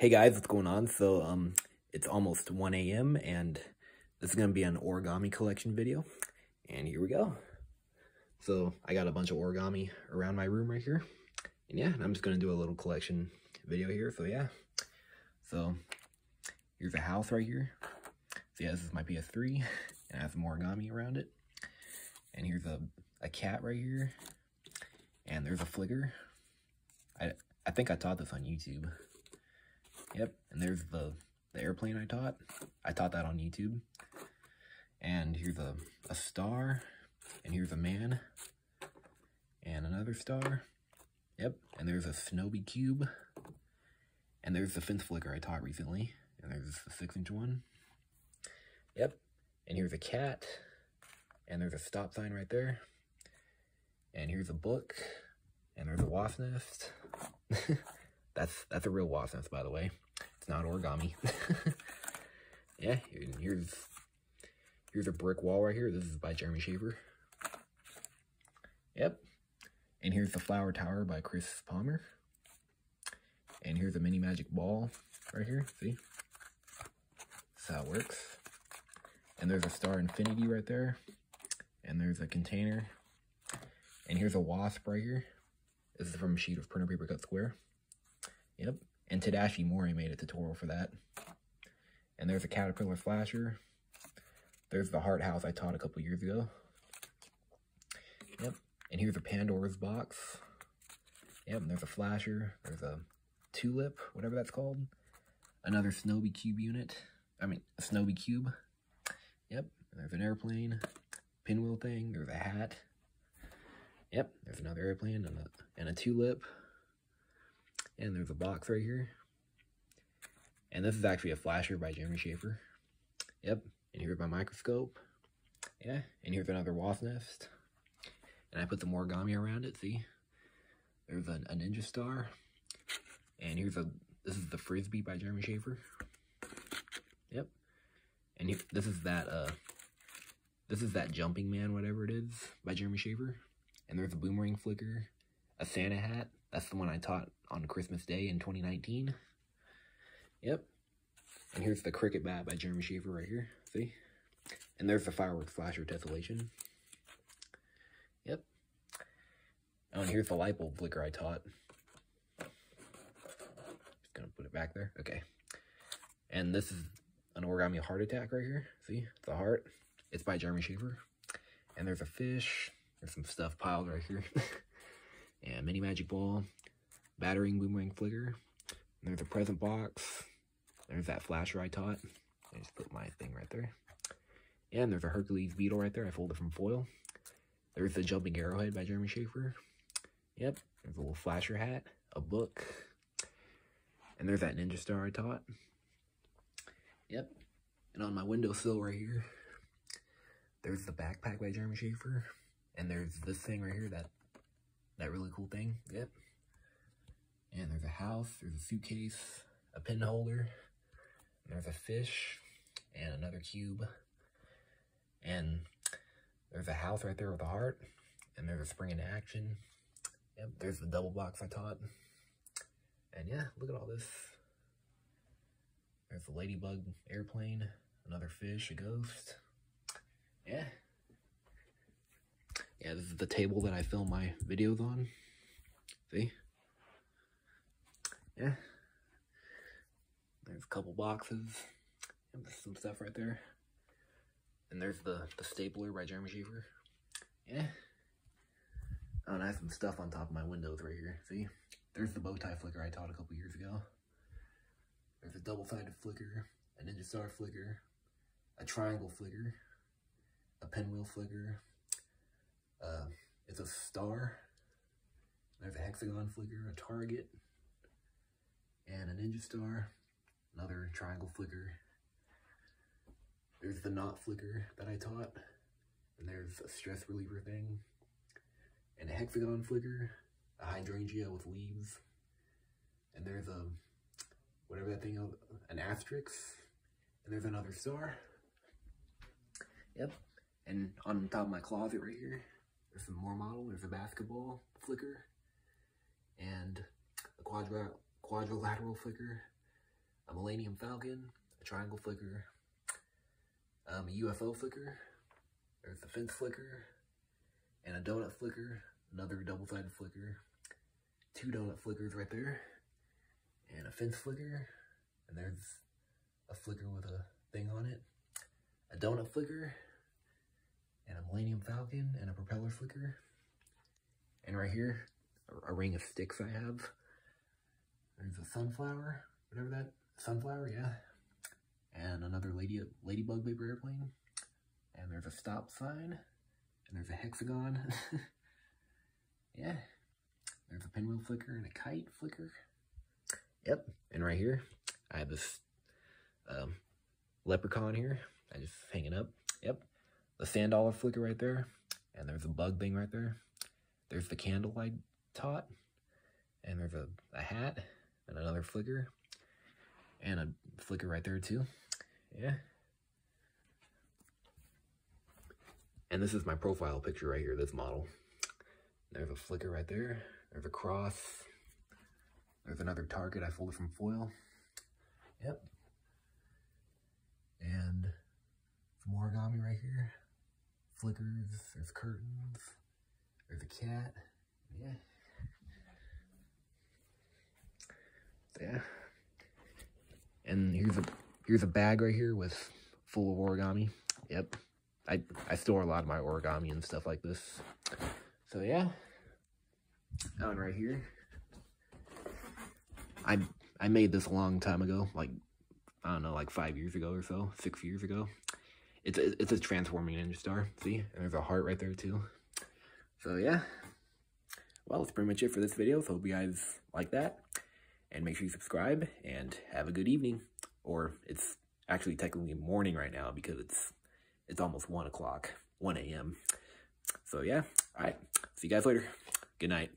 Hey guys, what's going on? It's almost 1 a.m. and this is going to be an origami collection video. And here we go. So I got a bunch of origami around my room right here. And yeah, I'm just going to do a little collection video here. So here's a house right here. So yeah, this is my PS3 and I have some origami around it. And here's a cat right here. And there's a flicker. I think I taught this on YouTube. Yep, and there's the airplane I taught. I taught that on YouTube. And here's a star. And here's a man. And another star. Yep, and there's a snowy cube. And there's the fence flicker I taught recently. And there's the 6-inch one. Yep, and here's a cat. And there's a stop sign right there. And here's a book. And there's a wasp nest. That's a real wasp nest, by the way. It's not origami. Yeah, here's a brick wall right here. This is by Jeremy Schaefer. Yep. And here's the flower tower by Chris Palmer. And here's a mini magic ball right here. See? That's how it works. And there's a star infinity right there. And there's a container. And here's a wasp right here. This is from a sheet of printer paper cut square. Yep, and Tadashi Mori made a tutorial for that. And there's a caterpillar flasher. There's the heart house I taught a couple years ago. Yep, and here's a Pandora's box. Yep, and there's a flasher. There's a tulip, whatever that's called. Another snowy cube unit. A snowy cube. Yep, and there's an airplane. Pinwheel thing. There's a hat. Yep, there's another airplane and a tulip. And there's a box right here. And this is actually a flasher by Jeremy Schaefer. Yep. And here's my microscope. Yeah. And here's another wasp nest. And I put some origami around it. See? There's a ninja star. And this is the frisbee by Jeremy Schaefer. Yep. And this is that jumping man, whatever it is, by Jeremy Schaefer. And there's a boomerang flicker, a Santa hat. That's the one I taught on Christmas Day in 2019. Yep. And here's the cricket bat by Jeremy Schaefer right here. See? And there's the fireworks flasher tessellation. Yep. Oh, and here's the light bulb flicker I taught. Just gonna put it back there. Okay. And this is an origami heart attack right here. See? It's a heart. It's by Jeremy Schaefer. And there's a fish. There's some stuff piled right here. And mini magic ball, battering boomerang flicker. There's a present box. There's that flasher I taught. I just put my thing right there. Yeah, and there's a Hercules beetle right there. I folded from foil. There's the jumping arrowhead by Jeremy Schaefer. Yep. There's a little flasher hat, a book. And there's that ninja star I taught. Yep. And on my windowsill right here, there's the backpack by Jeremy Schaefer. And there's this thing right here, that really cool thing. Yep. And there's a house, there's a suitcase, a pen holder, and there's a fish, and another cube. And there's a house right there with a heart, and there's a spring into action. Yep, there's the double box I taught. And yeah, look at all this. There's the ladybug airplane, another fish, a ghost. Yeah. Yeah, this is the table that I film my videos on. See? Yeah. There's a couple boxes. And there's some stuff right there. And there's the stapler by Jeremy Schaefer. Yeah. Oh, and I have some stuff on top of my windows right here. See? There's the bow tie flicker I taught a couple years ago. There's a double-sided flicker, a ninja star flicker, a triangle flicker, a pinwheel flicker. It's a star. There's a hexagon flicker, a target, and a ninja star, another triangle flicker. There's the knot flicker that I taught, and there's a stress reliever thing, and a hexagon flicker, a hydrangea with leaves, and there's whatever that thing is, an asterisk, and there's another star. Yep, and on top of my closet right here, there's some more model. There's a basketball flicker and a quadrilateral flicker, a Millennium Falcon, a triangle flicker, a UFO flicker, there's the fence flicker, and a donut flicker, another double-sided flicker, 2 donut flickers right there, and a fence flicker, and there's a flicker with a thing on it, a donut flicker, and a Millennium Falcon, and a propeller flicker, and right here, a ring of sticks I have. There's a sunflower, whatever that, sunflower, yeah, and another ladybug paper airplane, and there's a stop sign, and there's a hexagon, yeah, there's a pinwheel flicker and a kite flicker, yep, and right here, I have this leprechaun here, I just hang it up, yep, the sand dollar flicker right there, and there's a bug thing right there, there's the candle I taught, and there's a hat, and another flicker, and a flicker right there too, yeah. And this is my profile picture right here, this model. There's a flicker right there, there's a cross, there's another target I folded from foil, yep. And some origami right here, flickers, there's curtains, there's a cat, yeah. Yeah. And here's a bag right here with full of origami. Yep. I store a lot of my origami and stuff like this. So yeah. And right here. I made this a long time ago, like I don't know, like 5 years ago or so, 6 years ago. It's a transforming ninja star. See? And there's a heart right there too. So yeah. Well, that's pretty much it for this video. So hope you guys like that. And make sure you subscribe and have a good evening. Or it's actually technically morning right now because it's almost 1 o'clock, 1 a.m. So yeah, all right. See you guys later. Good night.